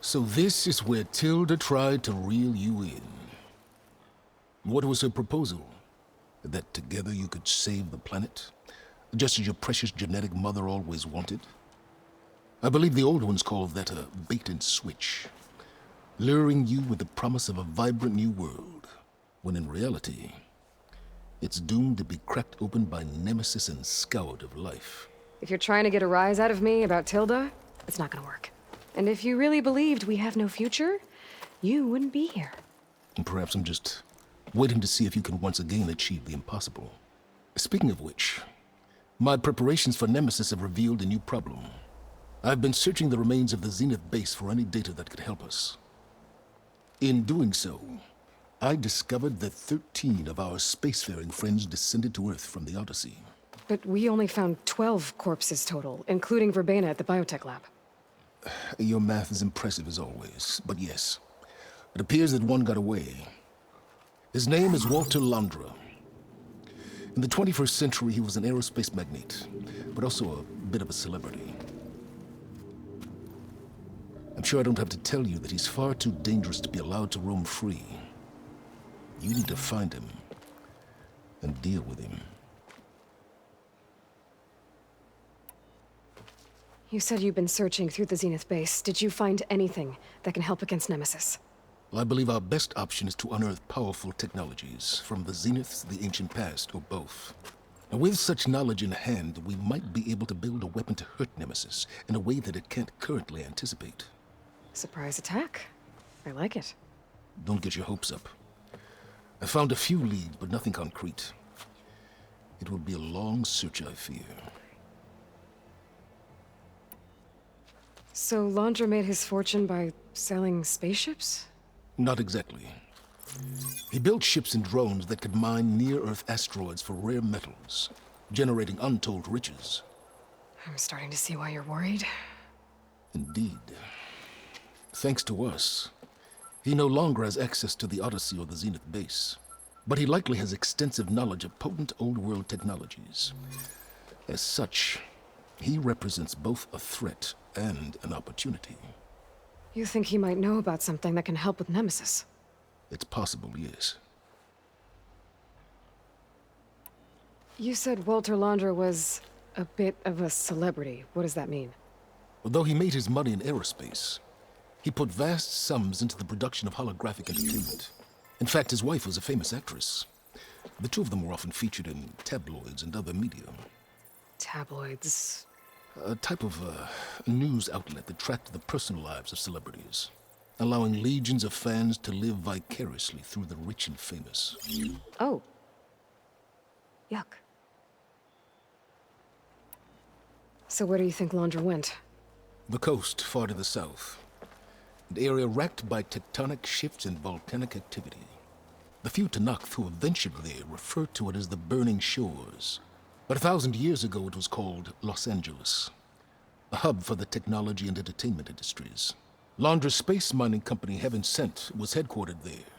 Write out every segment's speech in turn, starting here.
So this is where Tilda tried to reel you in. What was her proposal? That together you could save the planet? Just as your precious genetic mother always wanted? I believe the old ones called that a bait and switch. Luring you with the promise of a vibrant new world, when in reality, it's doomed to be cracked open by nemesis and scoured of life. If you're trying to get a rise out of me about Tilda, it's not gonna work. And if you really believed we have no future, you wouldn't be here. And perhaps I'm just waiting to see if you can once again achieve the impossible. Speaking of which, my preparations for Nemesis have revealed a new problem. I've been searching the remains of the Zenith base for any data that could help us. In doing so, I discovered that 13 of our spacefaring friends descended to Earth from the Odyssey. But we only found 12 corpses total, including Verbena at the biotech lab. Your math is impressive as always, but yes, it appears that one got away. His name is Walter Londra. In the 21st century, he was an aerospace magnate, but also a bit of a celebrity. I'm sure I don't have to tell you that he's far too dangerous to be allowed to roam free. You need to find him and deal with him. You said you've been searching through the Zenith base. Did you find anything that can help against Nemesis? Well, I believe our best option is to unearth powerful technologies from the Zenith, the ancient past, or both. Now, with such knowledge in hand, we might be able to build a weapon to hurt Nemesis in a way that it can't currently anticipate. Surprise attack. I like it. Don't get your hopes up. I found a few leads, but nothing concrete. It will be a long search, I fear. So Londra made his fortune by selling spaceships? Not exactly. He built ships and drones that could mine near-Earth asteroids for rare metals, generating untold riches. I'm starting to see why you're worried. Indeed. Thanks to us, he no longer has access to the Odyssey or the Zenith base, but he likely has extensive knowledge of potent old-world technologies. As such, he represents both a threat and an opportunity. You think he might know about something that can help with Nemesis? It's possible, yes. You said Walter Londra was a bit of a celebrity. What does that mean? Although he made his money in aerospace, he put vast sums into the production of holographic entertainment. In fact, his wife was a famous actress. The two of them were often featured in tabloids and other media. Tabloids? A type of news outlet that tracked the personal lives of celebrities, allowing legions of fans to live vicariously through the rich and famous. Oh. Yuck. So where do you think Londra went? The coast, far to the south. An area racked by tectonic shifts and volcanic activity. The few Tanakh who have ventured there refer to it as the Burning Shores. But 1,000 years ago it was called Los Angeles, a hub for the technology and entertainment industries. Londra's space mining company, Heaven Sent, was headquartered there.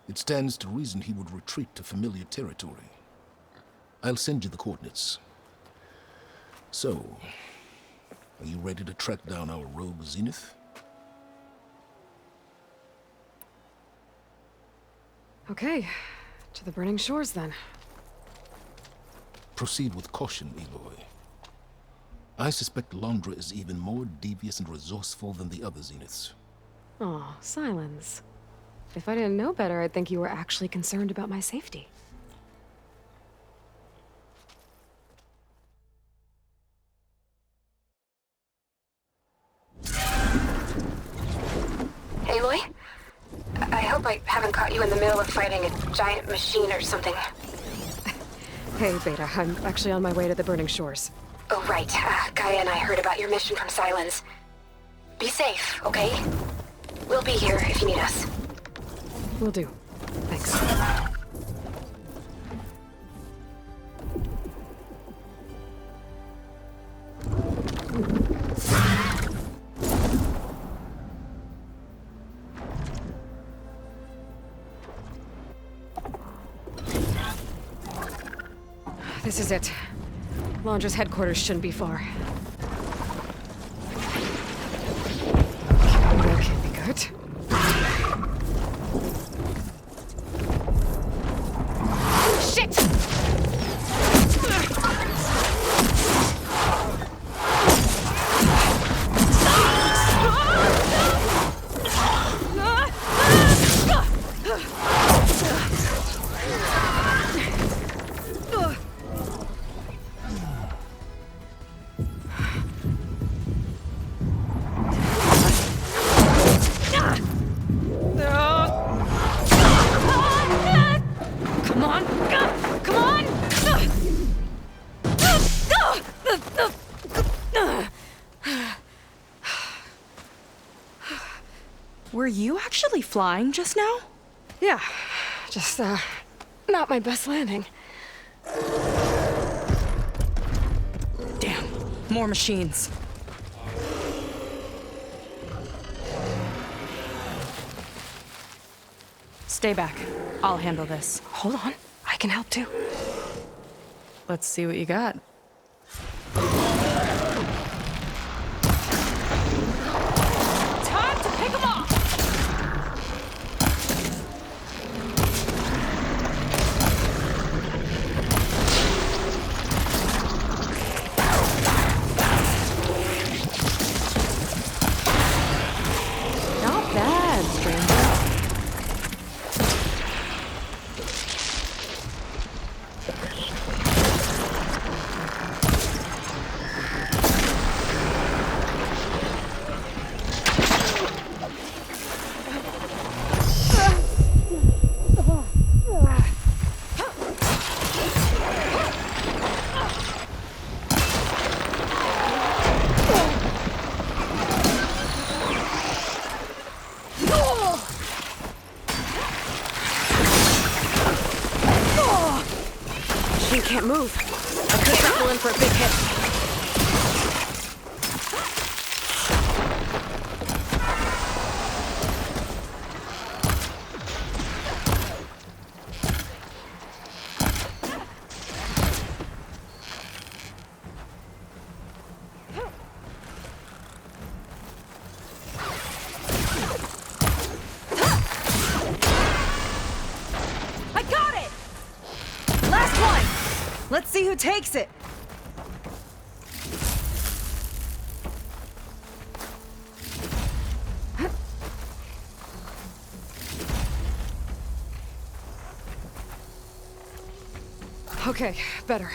It stands to reason he would retreat to familiar territory. I'll send you the coordinates. So, are you ready to track down our rogue Zenith? Okay, to the Burning Shores then. Proceed with caution, Eloy. I suspect Londra is even more devious and resourceful than the other Zeniths. Aw, Silence. If I didn't know better, I'd think you were actually concerned about my safety. Aloy? I hope I haven't caught you in the middle of fighting a giant machine or something. Hey, Beta, I'm actually on my way to the Burning Shores. Oh, right. Gaia and I heard about your mission from Silence. Be safe, okay? We'll be here if you need us. Will do. Thanks. This is it. Londra's headquarters shouldn't be far. Were you actually flying just now? Yeah, just, not my best landing. Damn, more machines. Stay back. I'll handle this. Hold on, I can help too. Let's see what you got. Time to pick 'em off! Not bad, stranger. Machine can't move. I could settle in for a big hit. I got it! Last one! Let's see who takes it. Okay, better.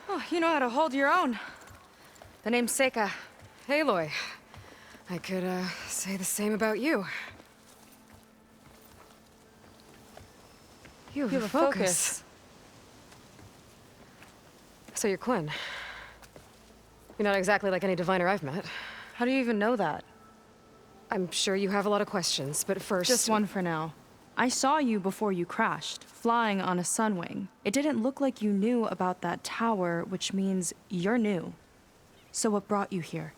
Oh, you know how to hold your own. The name's Seika. Aloy. I could, say the same about you. You have a focus. So you're Quinn. You're not exactly like any diviner I've met. How do you even know that? I'm sure you have a lot of questions, but first... Just one for now. I saw you before you crashed, flying on a sunwing. It didn't look like you knew about that tower, which means you're new. So what brought you here?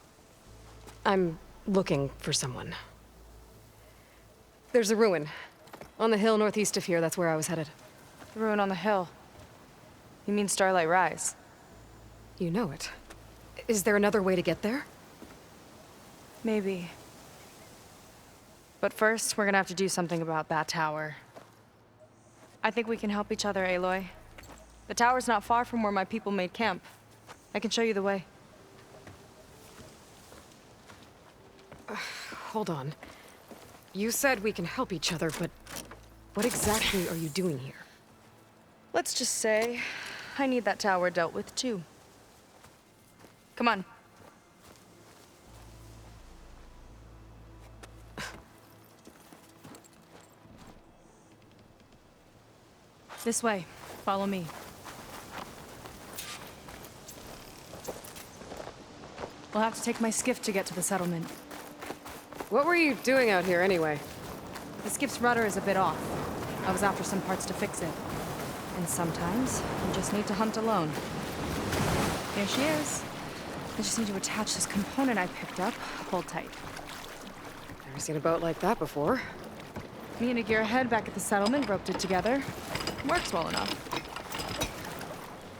I'm looking for someone. There's a ruin. On the hill northeast of here, that's where I was headed. The ruin on the hill. You mean Starlight Rise? You know it. Is there another way to get there? Maybe. But first, we're gonna have to do something about that tower. I think we can help each other, Aloy. The tower's not far from where my people made camp. I can show you the way. Hold on. You said we can help each other, but what exactly are you doing here? Let's just say, I need that tower dealt with too. Come on. This way. Follow me. We'll have to take my skiff to get to the settlement. What were you doing out here anyway? The skiff's rudder is a bit off. I was after some parts to fix it. And sometimes, you just need to hunt alone. Here she is. I just need to attach this component I picked up. Hold tight. Never seen a boat like that before. Me and a gearhead back at the settlement roped it together. Works well enough.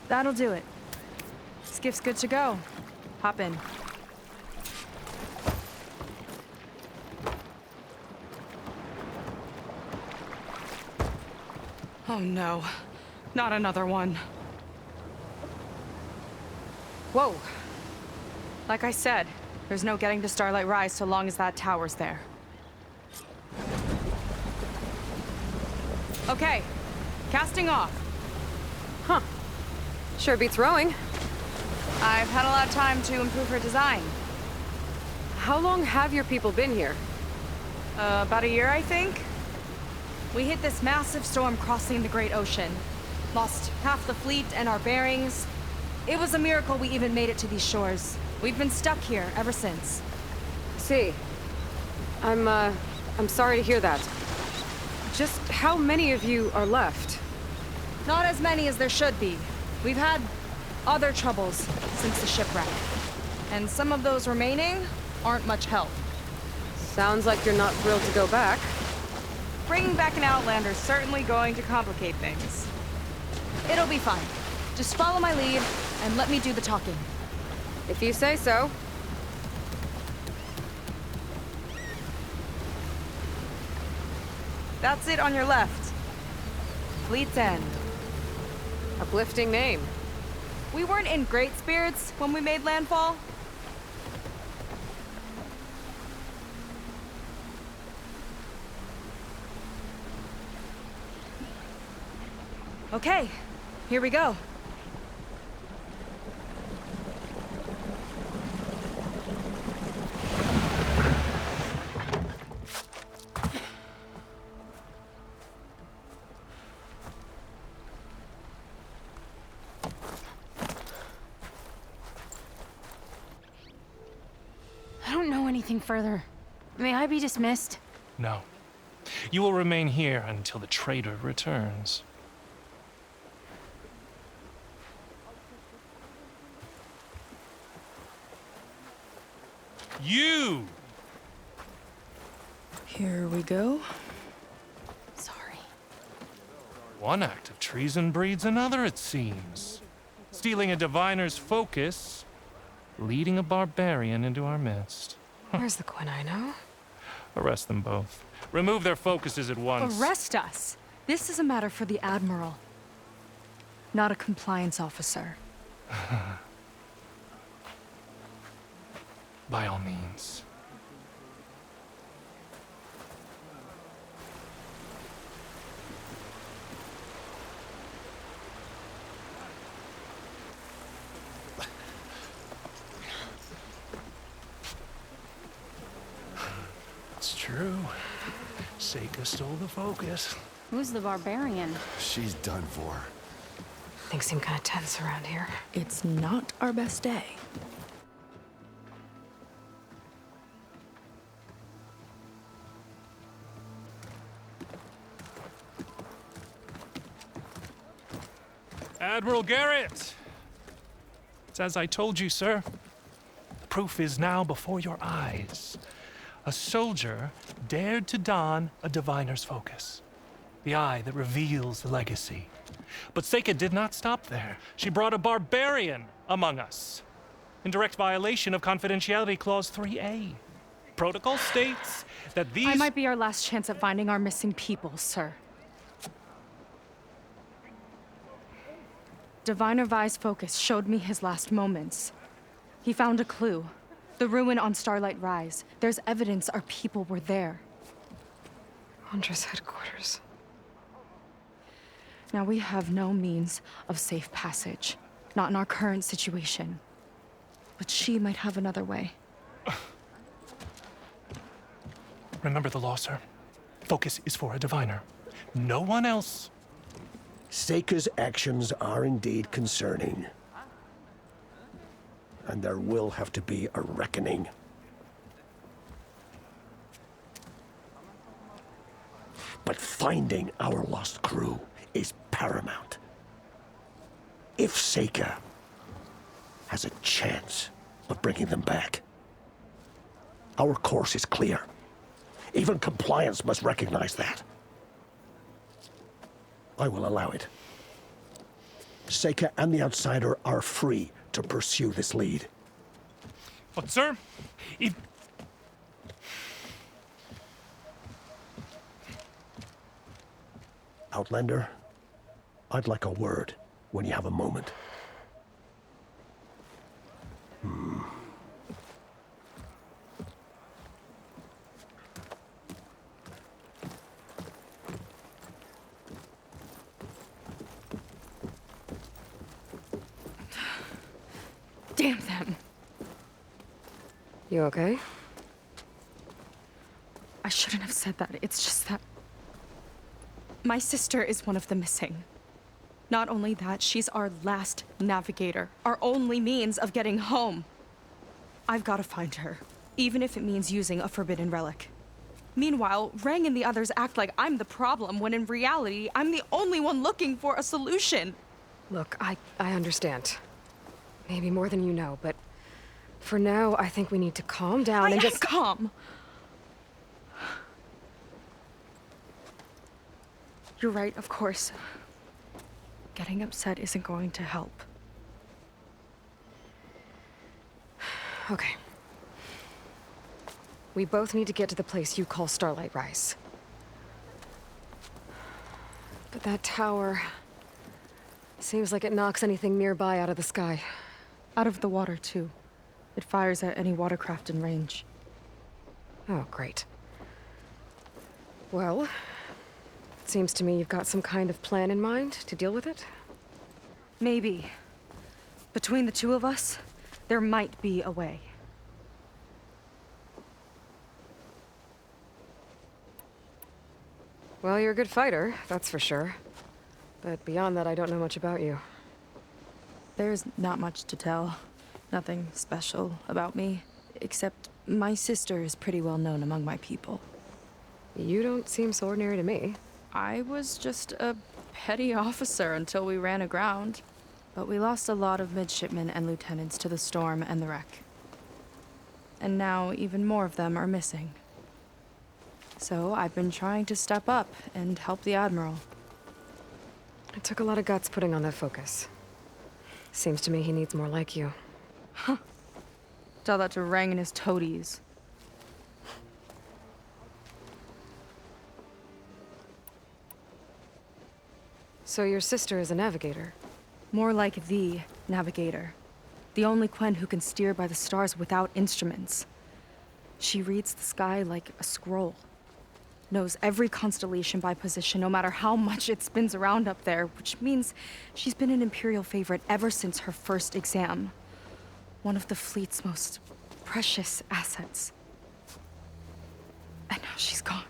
That'll do it. Skiff's good to go. Hop in. Oh no. Not another one. Whoa. Like I said, there's no getting to Starlight Rise so long as that tower's there. Okay. Casting off. Huh. Sure beats rowing. I've had a lot of time to improve her design. How long have your people been here? About a year, I think. We hit this massive storm crossing the Great Ocean. Lost half the fleet and our bearings. It was a miracle we even made it to these shores. We've been stuck here ever since. See, I'm sorry to hear that. Just how many of you are left? Not as many as there should be. We've had other troubles since the shipwreck. And some of those remaining aren't much help. Sounds like you're not thrilled to go back. Bringing back an Outlander's certainly going to complicate things. It'll be fine. Just follow my lead and let me do the talking. If you say so. That's it on your left. Fleet's End. Uplifting name. We weren't in great spirits when we made landfall. Okay, here we go. I don't know anything further. May I be dismissed? No. You will remain here until the traitor returns. You! Here we go. Sorry. One act of treason breeds another, it seems. Stealing a diviner's focus, leading a barbarian into our midst. Where's the Quinino? Arrest them both. Remove their focuses at once. Arrest us. This is a matter for the Admiral, not a compliance officer. By all means. It's true. Seika stole the focus. Who's the barbarian? She's done for. Things seem kind of tense around here. It's not our best day. Admiral Garrett! It's as I told you, sir. The proof is now before your eyes. A soldier dared to don a diviner's focus, the eye that reveals the legacy. But Seika did not stop there. She brought a barbarian among us, in direct violation of Confidentiality Clause 3A. Protocol states that these... I might be our last chance at finding our missing people, sir. Diviner Vi's focus showed me his last moments. He found a clue. The ruin on Starlight Rise. There's evidence our people were there. Huntress headquarters. Now we have no means of safe passage. Not in our current situation. But she might have another way. Remember the law, sir. Focus is for a diviner. No one else. Seika's actions are indeed concerning. And there will have to be a reckoning. But finding our lost crew is paramount. If Seika has a chance of bringing them back, our course is clear. Even compliance must recognize that. I will allow it. Seika and the Outsider are free to pursue this lead. But, sir, if... Outlander, I'd like a word when you have a moment. Damn them. You okay? I shouldn't have said that. It's just that my sister is one of the missing. Not only that, she's our last navigator, our only means of getting home. I've got to find her, even if it means using a forbidden relic. Meanwhile, Rang and the others act like I'm the problem, when in reality, I'm the only one looking for a solution. Look, I understand. Maybe more than you know, but for now, I think we need to calm down and just... calm. You're right, of course. Getting upset isn't going to help. Okay. We both need to get to the place you call Starlight Rise. But that tower... seems like it knocks anything nearby out of the sky. Out of the water, too. It fires at any watercraft in range. Oh, great. Well, it seems to me you've got some kind of plan in mind to deal with it. Maybe. Between the two of us, there might be a way. Well, you're a good fighter, that's for sure. But beyond that, I don't know much about you. There's not much to tell. Nothing special about me, except my sister is pretty well known among my people. You don't seem so ordinary to me. I was just a petty officer until we ran aground. But we lost a lot of midshipmen and lieutenants to the storm and the wreck. And now even more of them are missing. So I've been trying to step up and help the Admiral. It took a lot of guts putting on that focus. Seems to me he needs more like you. Tell that to Rang and his toadies. So your sister is a navigator? More like the navigator. The only Quen who can steer by the stars without instruments. She reads the sky like a scroll. Knows every constellation by position, no matter how much it spins around up there, which means she's been an Imperial favorite ever since her first exam. One of the fleet's most precious assets. And now she's gone.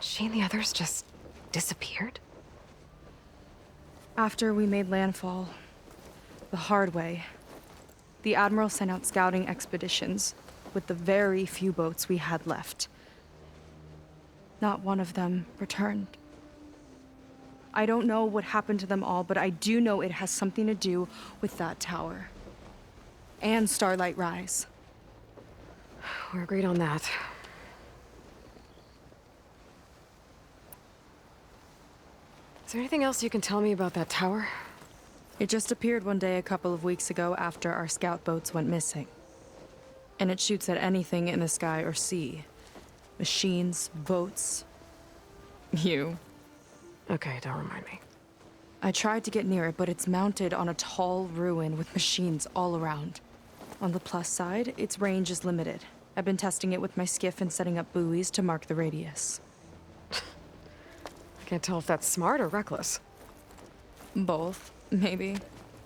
She and the others just disappeared? After we made landfall, the hard way, the Admiral sent out scouting expeditions with the very few boats we had left. Not one of them returned. I don't know what happened to them all, but I do know it has something to do with that tower. And Starlight Rise. We're agreed on that. Is there anything else you can tell me about that tower? It just appeared one day a couple of weeks ago after our scout boats went missing. And it shoots at anything in the sky or sea. Machines, boats. You. Okay, don't remind me. I tried to get near it, but it's mounted on a tall ruin with machines all around. On the plus side, its range is limited. I've been testing it with my skiff and setting up buoys to mark the radius. I can't tell if that's smart or reckless. Both, maybe.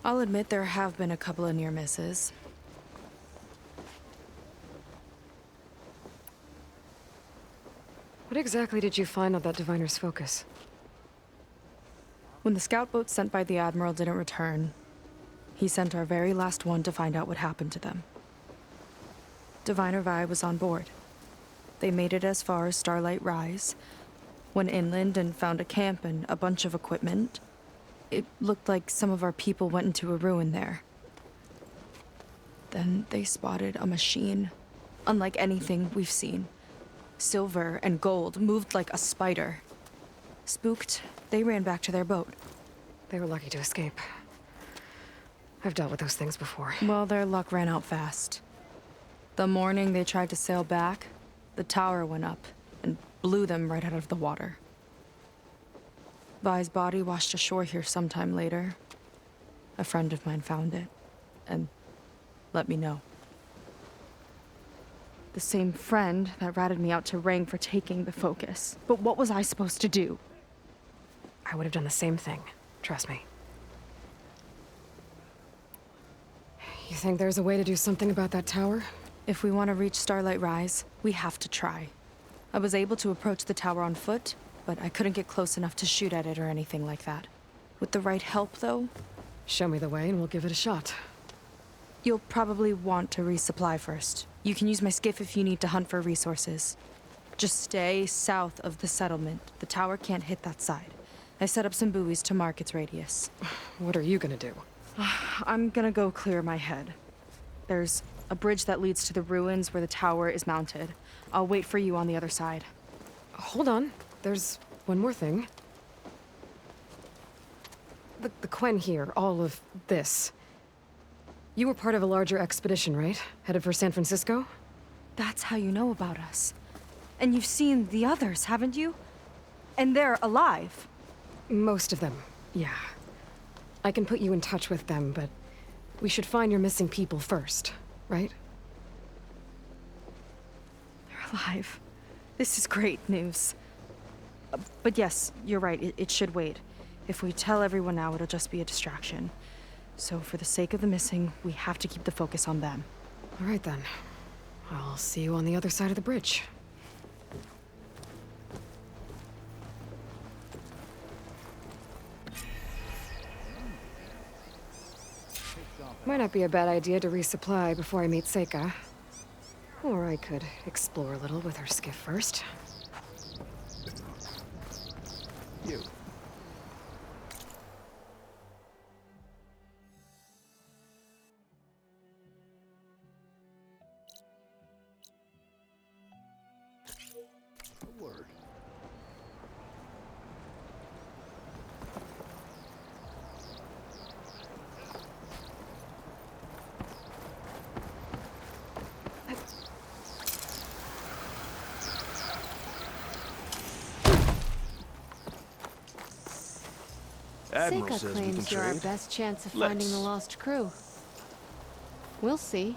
I'll admit there have been a couple of near misses. What exactly did you find on that diviner's focus? When the scout boat sent by the Admiral didn't return, he sent our very last one to find out what happened to them. Diviner Vi was on board. They made it as far as Starlight Rise, went inland and found a camp and a bunch of equipment. It looked like some of our people went into a ruin there. Then they spotted a machine, unlike anything we've seen. Silver and gold, moved like a spider. Spooked, they ran back to their boat. They were lucky to escape. I've dealt with those things before. Well, their luck ran out fast. The morning they tried to sail back, the tower went up and blew them right out of the water. Vi's body washed ashore here sometime later. A friend of mine found it and let me know. The same friend that ratted me out to Rang for taking the focus. But what was I supposed to do? I would have done the same thing. Trust me. You think there's a way to do something about that tower? If we want to reach Starlight Rise, we have to try. I was able to approach the tower on foot, but I couldn't get close enough to shoot at it or anything like that. With the right help, though, Show me the way and we'll give it a shot. you'll probably want to resupply first. You can use my skiff if you need to hunt for resources. Just stay south of the settlement. The tower can't hit that side. I set up some buoys to mark its radius. What are you gonna do? I'm gonna go clear my head. There's a bridge that leads to the ruins where the tower is mounted. I'll wait for you on the other side. Hold on. There's one more thing. The Quen here, all of this. You were part of a larger expedition, right? Headed for San Francisco? That's how you know about us. And you've seen the others, haven't you? And they're alive. Most of them, yeah. I can put you in touch with them, but we should find your missing people first, right? They're alive. This is great news. But yes, you're right, it should wait. If we tell everyone now, it'll just be a distraction. So for the sake of the missing, we have to keep the focus on them. All right then. I'll see you on the other side of the bridge. Might not be a bad idea to resupply before I meet Seika. Or I could explore a little with her skiff first. You. A word. Admiral Seika says we can claims you're our trade. best chance of Let's. finding the lost crew. We'll see.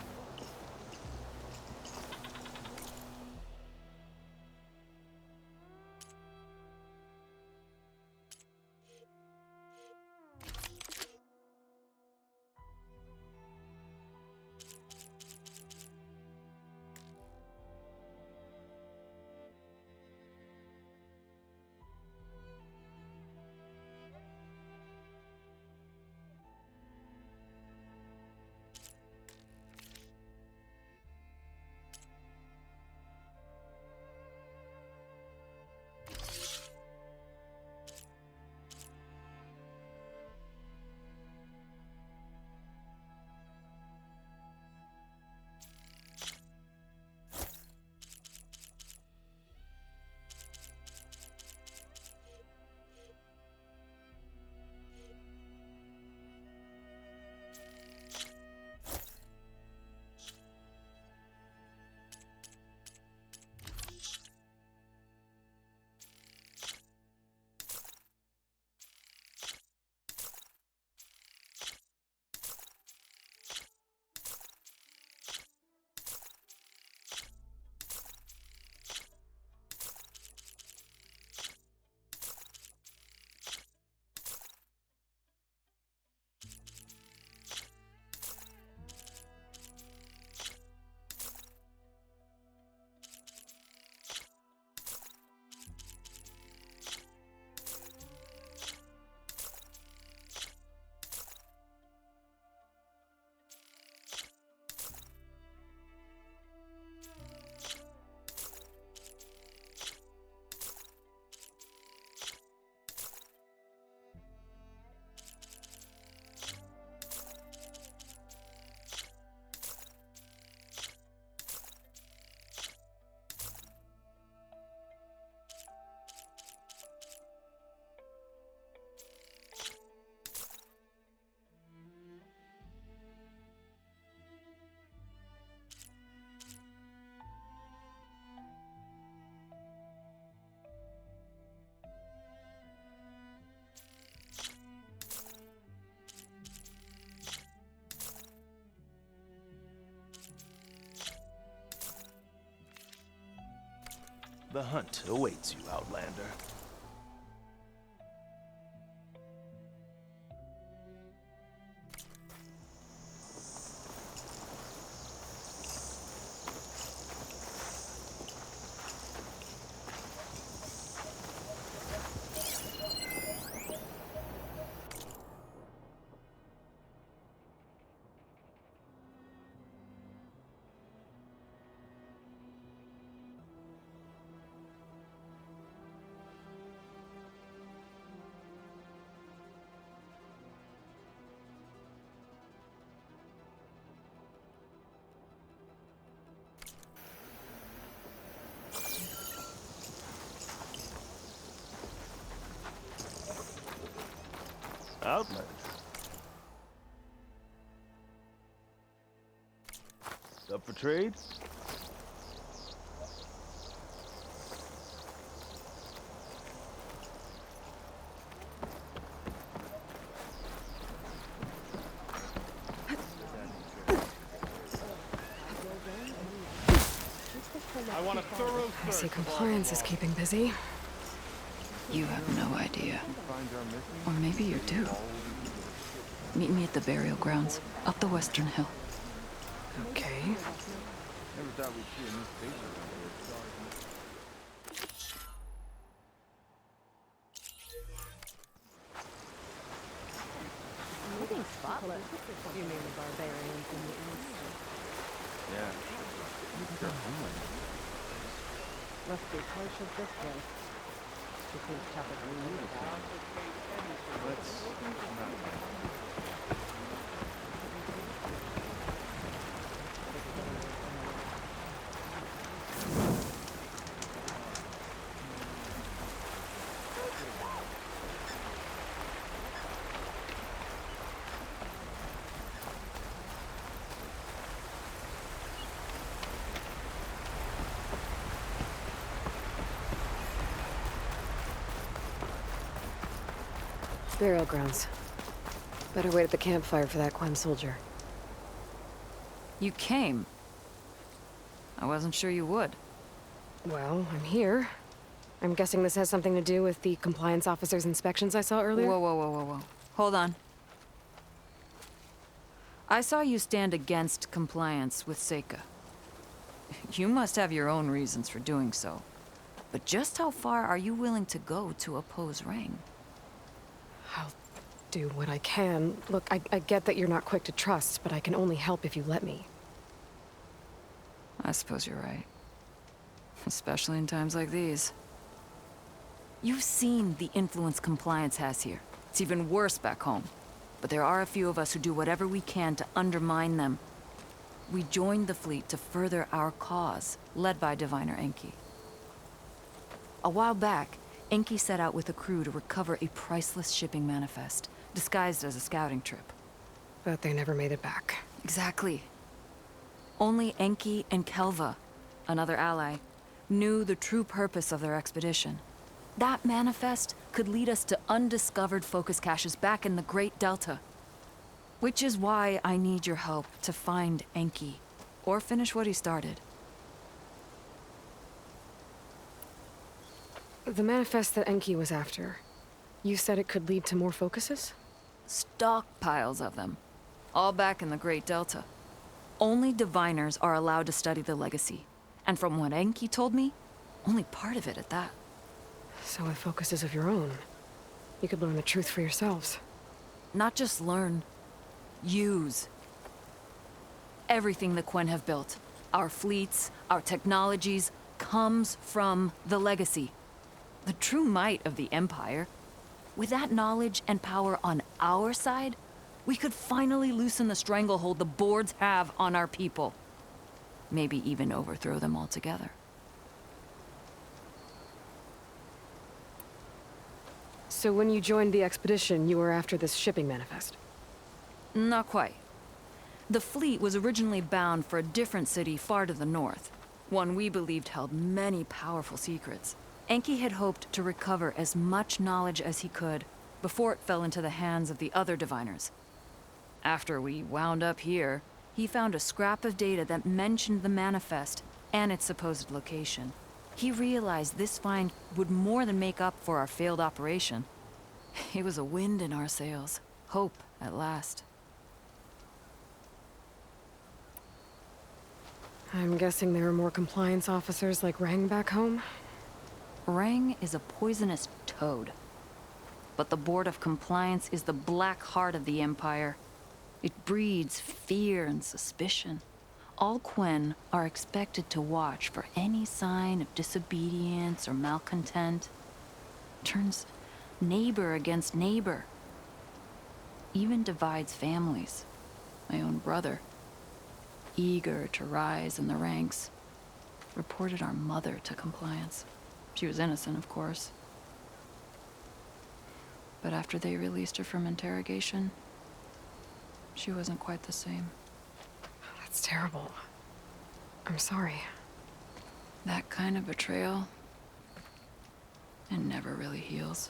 The hunt awaits you, Outlander. Outlander. Up for trade? I want a thorough I see compliance is keeping busy. You have no idea. Or maybe you do. Meet me at the burial grounds, up the Western Hill. Okay. Never thought we'd see a new face around here. Yeah. Must be partial this way. It seems tougher than you thought. Burial grounds. Better wait at the campfire for that Quen soldier. You came. I wasn't sure you would. Well, I'm here. I'm guessing this has something to do with the compliance officer's inspections I saw earlier? Whoa, whoa, whoa, whoa, whoa. Hold on. I saw you stand against compliance with Seika. You must have your own reasons for doing so. But just how far are you willing to go to oppose Rang? I'll do what I can. Look, I get that you're not quick to trust, but I can only help if you let me. I suppose you're right. Especially in times like these. You've seen the influence compliance has here. It's even worse back home. But there are a few of us who do whatever we can to undermine them. We joined the fleet to further our cause, led by Diviner Enki. A while back, Enki set out with a crew to recover a priceless shipping manifest, disguised as a scouting trip. But they never made it back. Exactly. Only Enki and Kelva, another ally, knew the true purpose of their expedition. That manifest could lead us to undiscovered focus caches back in the Great Delta. Which is why I need your help to find Enki, or finish what he started. The manifest that Enki was after, you said it could lead to more focuses? Stockpiles of them, all back in the Great Delta. Only diviners are allowed to study the legacy, and from what Enki told me, only part of it at that. So with focuses of your own, you could learn the truth for yourselves. Not just learn, use. Everything the Quen have built, our fleets, our technologies, comes from the legacy. The true might of the Empire. With that knowledge and power on our side, we could finally loosen the stranglehold the boards have on our people. Maybe even overthrow them altogether. So when you joined the expedition, you were after this shipping manifest? Not quite. The fleet was originally bound for a different city far to the north. One we believed held many powerful secrets. Enki had hoped to recover as much knowledge as he could before it fell into the hands of the other diviners. After we wound up here, he found a scrap of data that mentioned the manifest and its supposed location. He realized this find would more than make up for our failed operation. It was a wind in our sails. Hope, at last. I'm guessing there are more compliance officers like Rang back home? Rang is a poisonous toad. But the Board of Compliance is the black heart of the Empire. It breeds fear and suspicion. All Quen are expected to watch for any sign of disobedience or malcontent. Turns neighbor against neighbor. Even divides families. My own brother, eager to rise in the ranks, reported our mother to Compliance. She was innocent, of course. But after they released her from interrogation, she wasn't quite the same. That's terrible. I'm sorry. That kind of betrayal, it never really heals.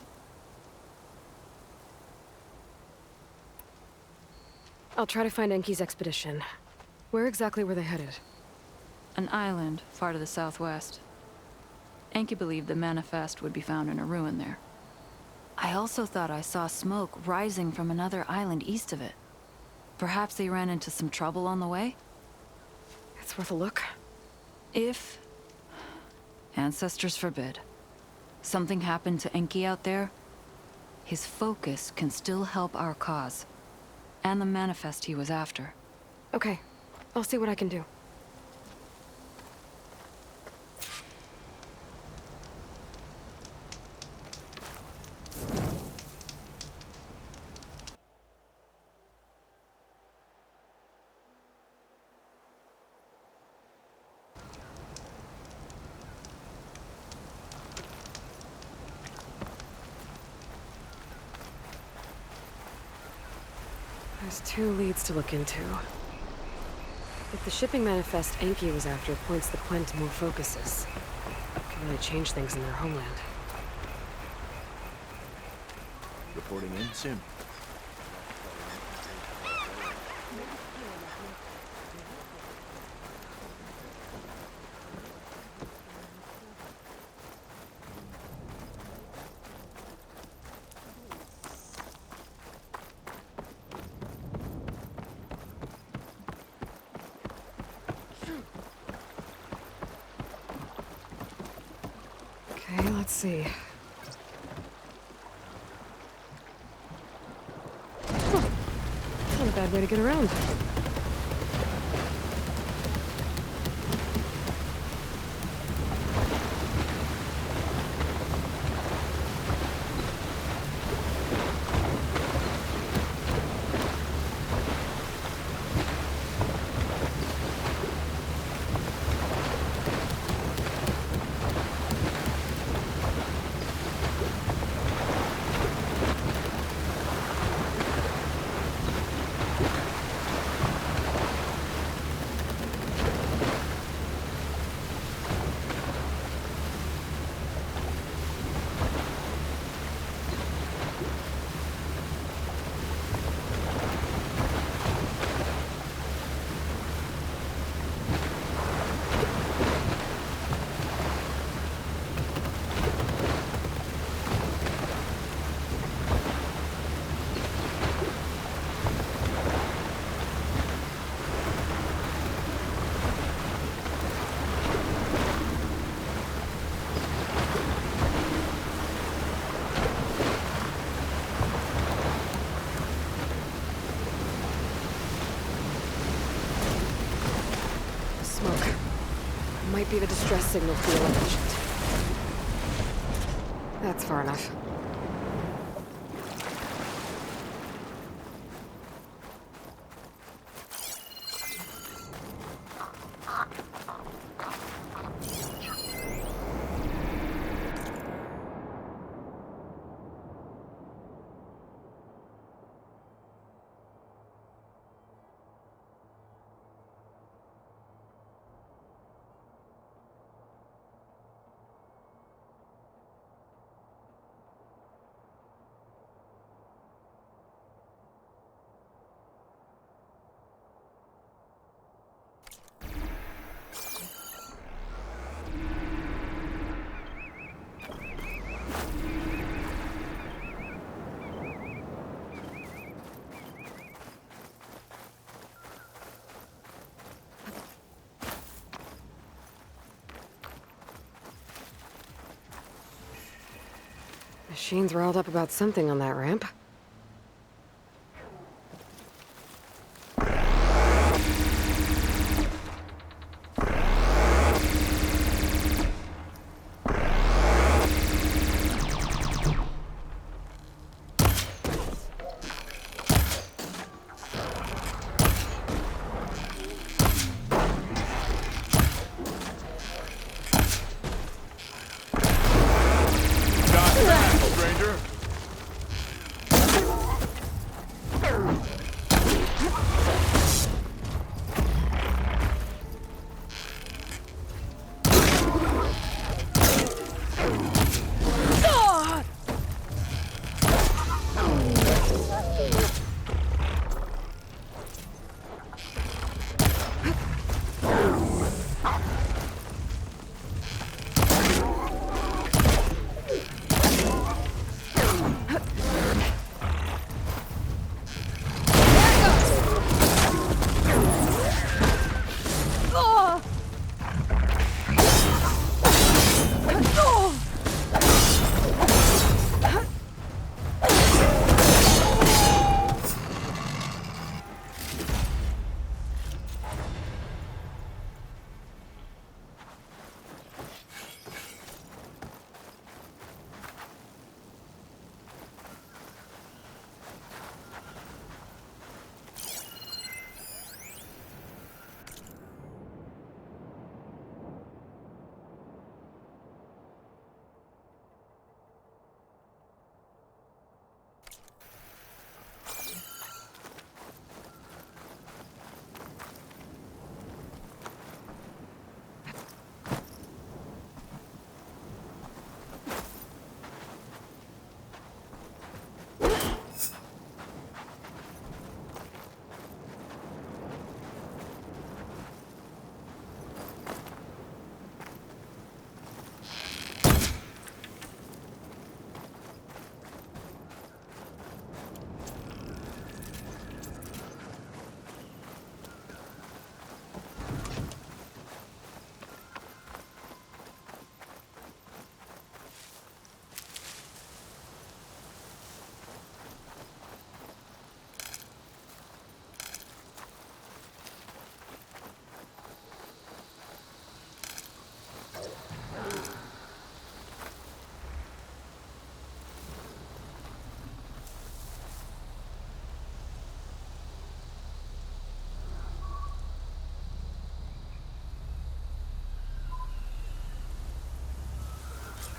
I'll try to find Enki's expedition. Where exactly were they headed? An island far to the southwest. Enki believed the manifest would be found in a ruin there. I also thought I saw smoke rising from another island east of it. Perhaps they ran into some trouble on the way? It's worth a look. If, ancestors forbid, something happened to Enki out there, his focus can still help our cause. And the manifest he was after. Okay. I'll see what I can do. There's 2 leads to look into. If the shipping manifest Enki was after points the Quen to more focuses, it could really change things in their homeland. Reporting in soon. Okay, let's see. Huh. Not a bad way to get around. Smoke. Might be the distress signal for the electricians. That's far enough. Machine's riled up about something on that ramp.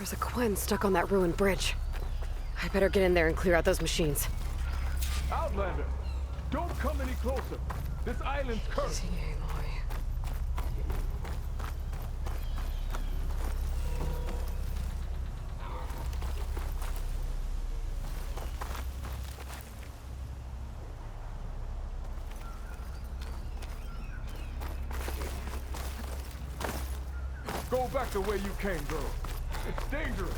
There's a Quen stuck on that ruined bridge. I better get in there and clear out those machines. Outlander, don't come any closer. This island's cursed. Go back the way you came, girl. It's dangerous.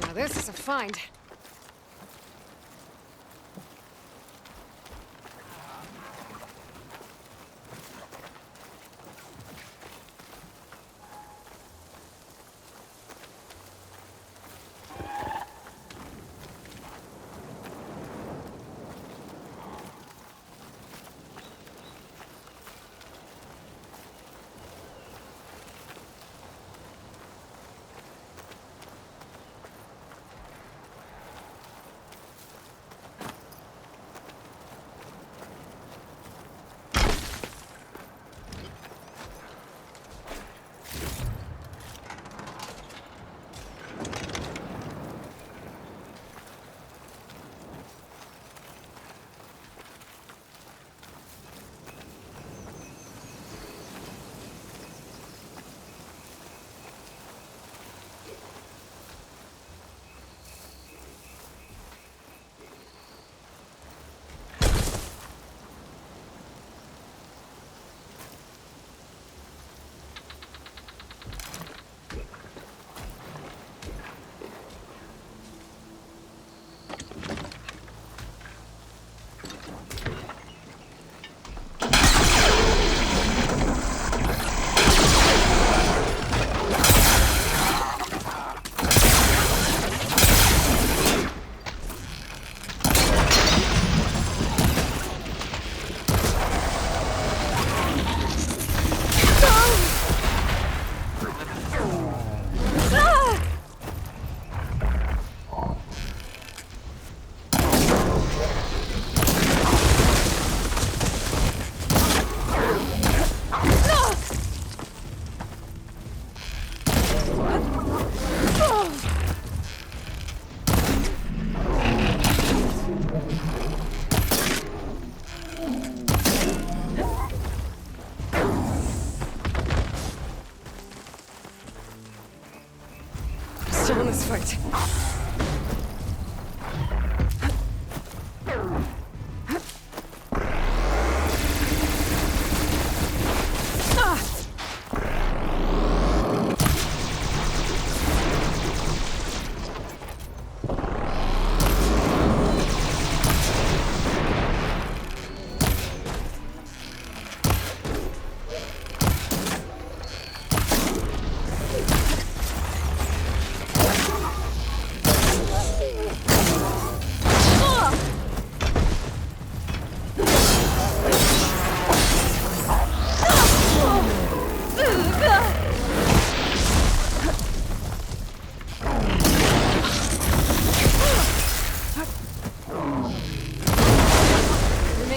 Now this is a find. Still in this fight.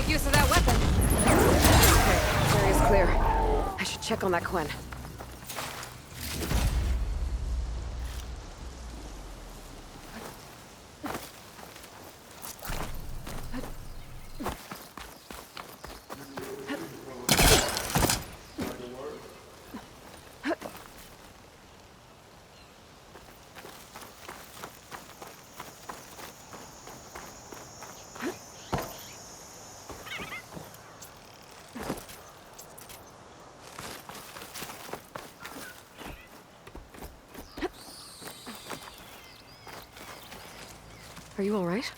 Use of that weapon. Okay, area's clear. I should check on that Quen. Are you all right?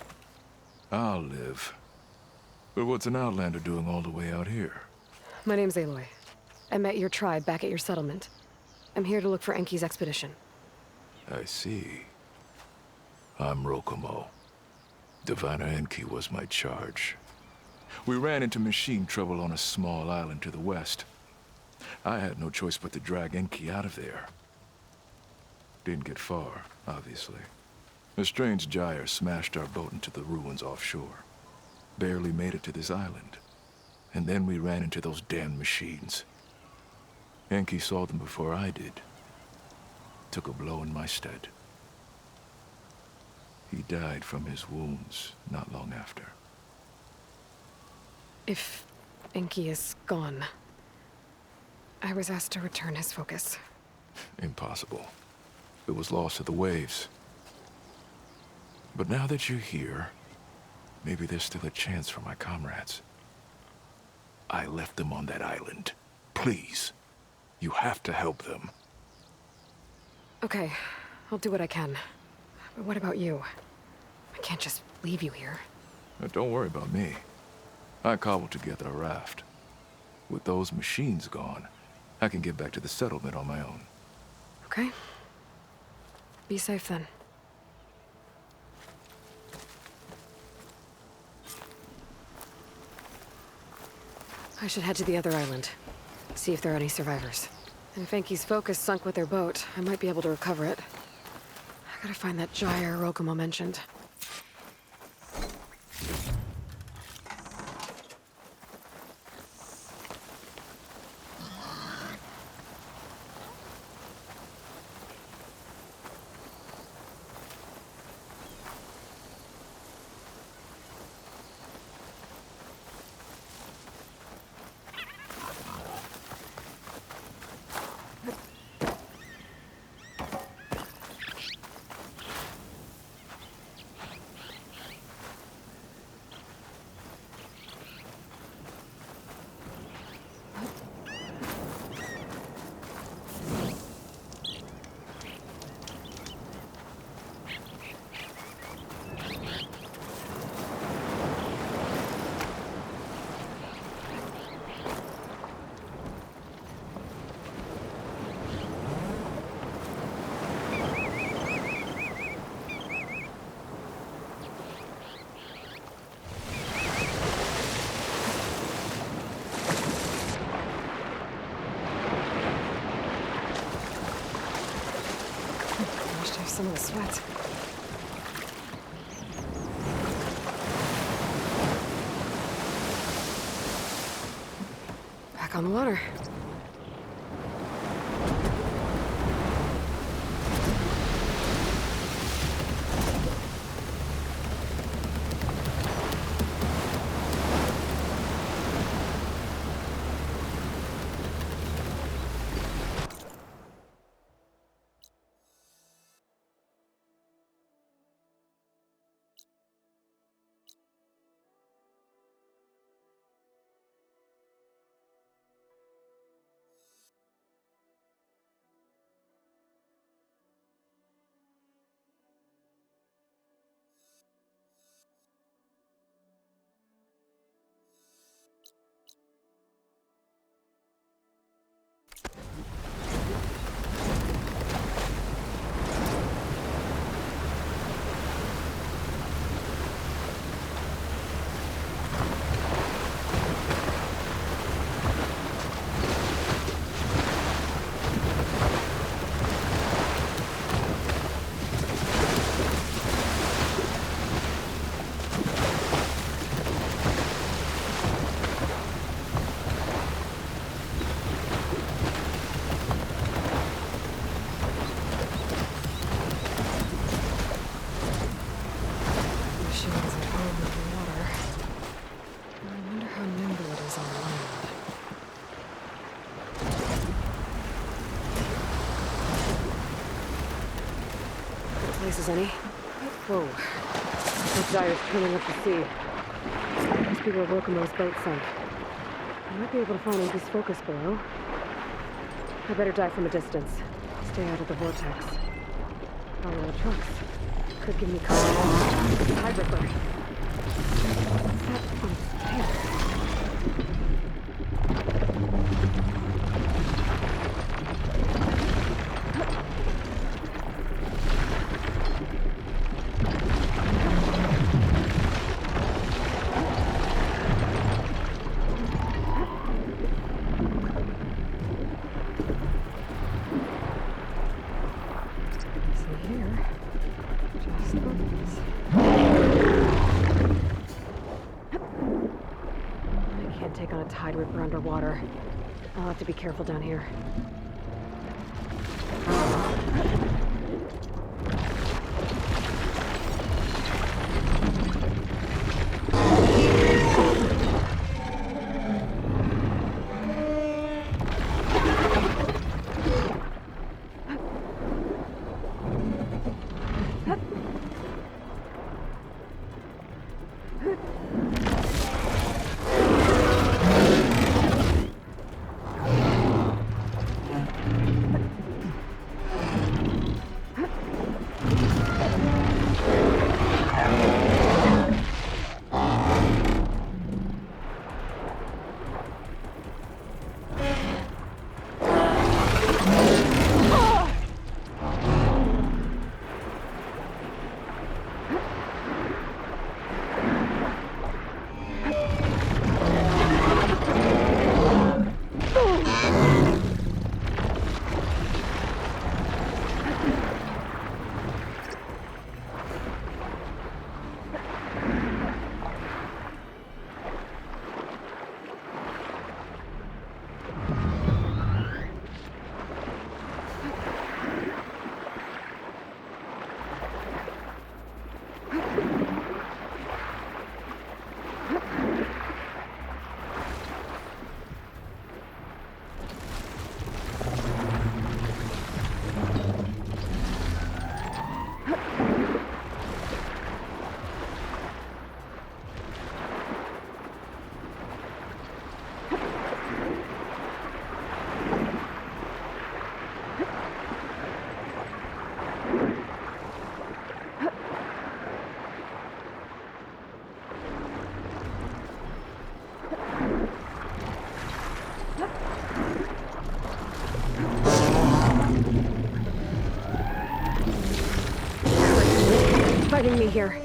I'll live. But what's an outlander doing all the way out here? My name's Aloy. I met your tribe back at your settlement. I'm here to look for Enki's expedition. I see. I'm Rokomo. Diviner Enki was my charge. We ran into machine trouble on a small island to the west. I had no choice but to drag Enki out of there. Didn't get far, obviously. A strange gyre smashed our boat into the ruins offshore. Barely made it to this island. And then we ran into those damn machines. Enki saw them before I did. Took a blow in my stead. He died from his wounds not long after. If Enki is gone, I was asked to return his focus. Impossible. It was lost to the waves. But now that you're here, maybe there's still a chance for my comrades. I left them on that island. Please, you have to help them. Okay, I'll do what I can. But what about you? I can't just leave you here. Don't worry about me. I cobbled together a raft. With those machines gone, I can get back to the settlement on my own. Okay. Be safe then. I should head to the other island. See if there are any survivors. And if Enki's focus sunk with their boat, I might be able to recover it. I gotta find that gyre Rokomo mentioned. Some of the sweat. Back on the water. Places any? Whoa. This gyre's turning up the sea. Must be where Rokomo's boat sank. I might be able to find Enki's focus below. I better dive from a distance. Stay out of the vortex. Follow the trucks. Could give me cover. Tide ripper. What's that on its tail? See here. Just the leaves. I can't take on a tide ripper underwater. I'll have to be careful down here. Fighting me here.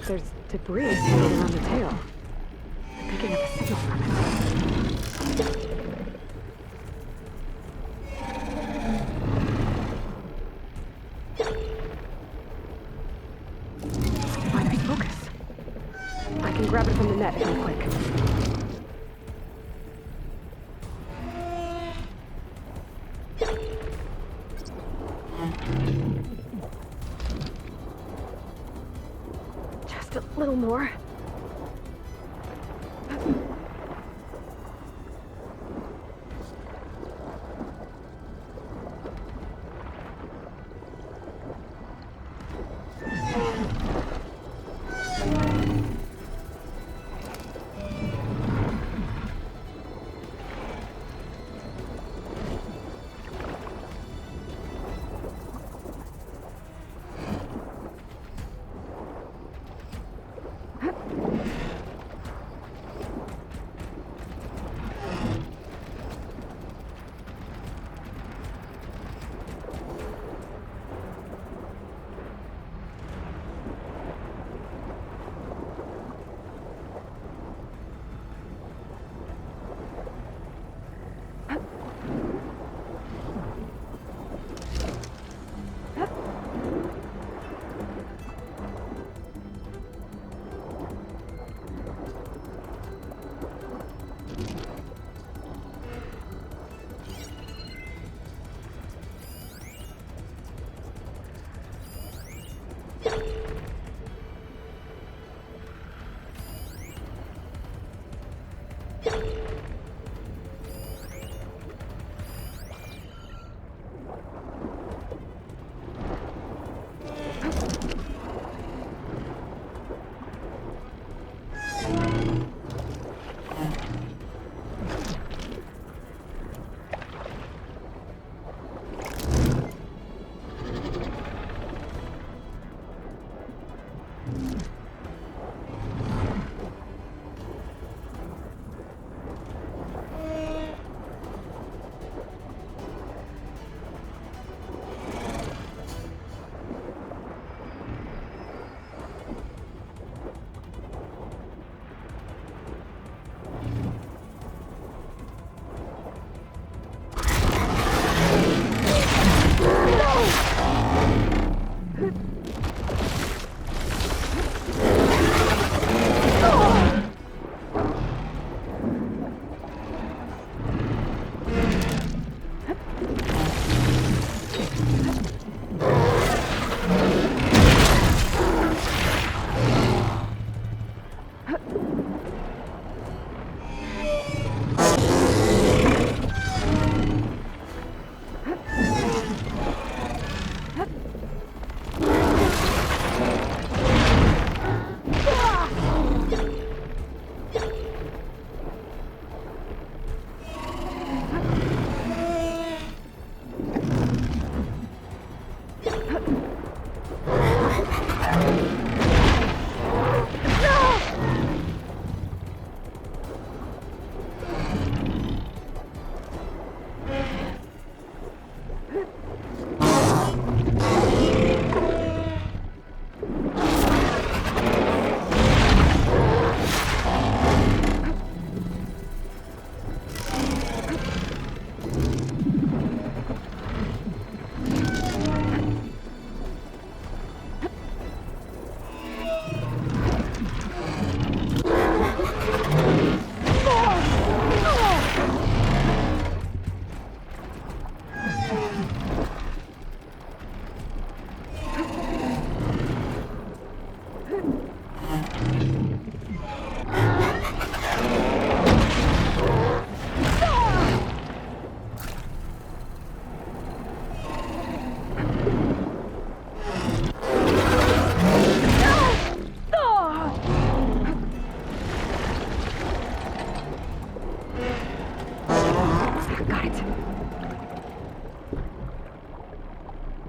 There's debris floating around the tail. I'm picking up a signal from it. Find focus. I can grab it from the net if I'm quick. Just a little more.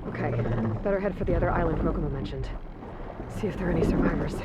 Okay, better head for the other island Rokumo mentioned. See if there are any survivors.